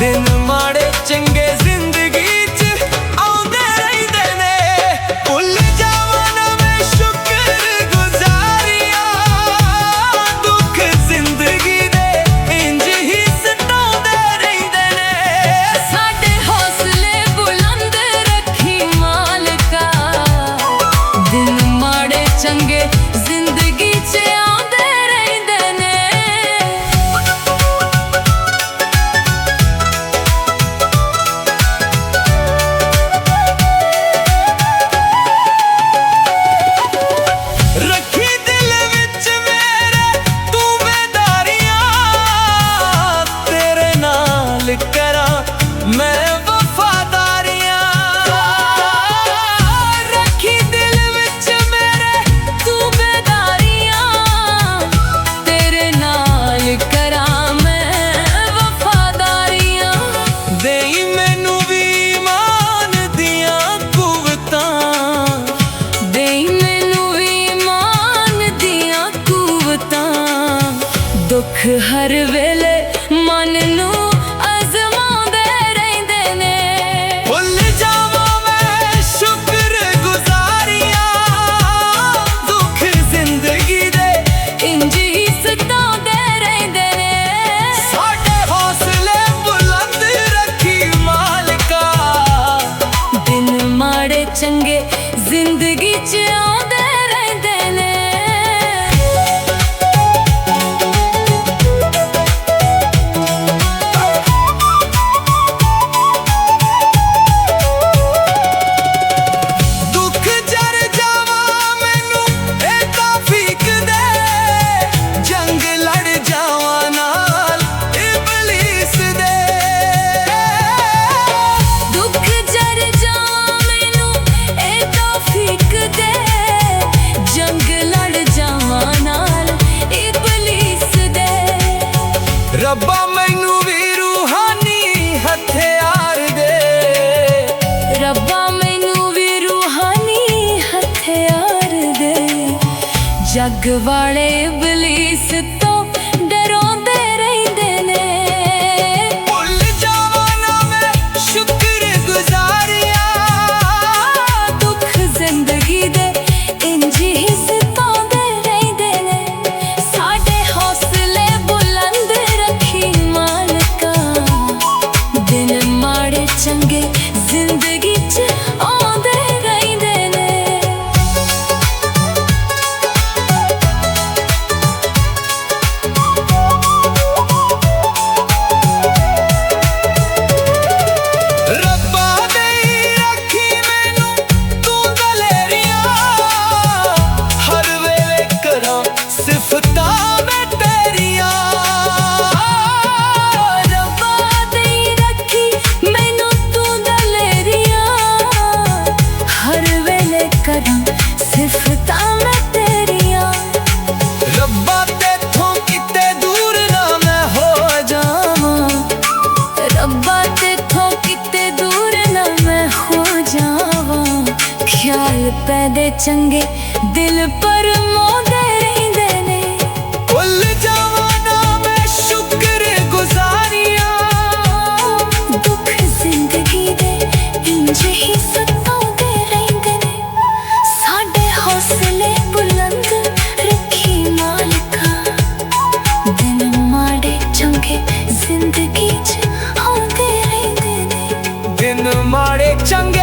दिन माड़े चंगे जिंदगी च आउंदे रहिंदे ने। भुल जावां ना मैं शुक्रगुजारियां, दुख जिंदगी दे इंज ही सताउंदे रहिंदे ने। साडे हौसले बुलंद रखी मालका, दिन माड़े चंगे जिंदगी च आउंदे रहिंदे ने। रखी दिल विच मेरे तू बेदारियां, तेरे नाल करां मैं वफादारियां। रखी दिल विच मेरे तू बेदारियां, तेरे नाल करां मैं वफादारियां। देई मैनू भी ईमान दियां कुवतां, देई मैनू ईमान दियां कुवतां। दुख हर वेले मन नू अज़माउंदे रहिंदे ने। भुल जावां मैं शुक्रगुजारियां, दुख जिंदगी दे इंज ही सताउंदे रहिंदे ने। साडे हौसले बुलंद रखी मालका, दिन माड़े चंगे जिंदगी च आउंदे रहिंदे ने। दुख जर जावां मैनू ए तौफीक दे, जंग लड़ जावां नाल इबलीस दे। दुख जर जावां मैनू ए तौफीक दे, जंग लड़ जावां नाल इबलीस दे। रब्बा मैनू भी रूहानी हथियार दे, रब्बा मैनू भी रूहानी हथियार दे। जग वाले इबलीस तो डराउंदे रहिंदे ने। भुल जावां ना मैं शुक्रगुजारियां, दुख जिंदगी दे इंज ही सताउंदे रहिंदे ने। साडे हौसले बुलंद रखी मालका, दिन माड़े चंगे जिंदगी च आउंदे रहिंदे ने। रब्बा देई रखी मैनू तू दलेरियां, हर वेले करां सिफतां मैं तेरियां। रब्बा देई रखी मैनू तू दलेरियां, हर वेले करां सिफतां मैं तेरियां। रब्बा तेथों किते दूर ना मैं हो जावां, रब्बा तेथों किते दूर ना मैं हो जावां। ख्याल पैदे चंगे दिल पर मौंदे रहिंदे ने। भुल जावां ना मैं शुक्रगुजारियां, दुख जिंदगी दे इंज ही सताउंदे रहिंदे ने। साडे हौसले बुलंद रखी मालका, दिन माड़े चंगे जिंदगी च आउंदे रहिंदे ने। दिन माड़े चंगे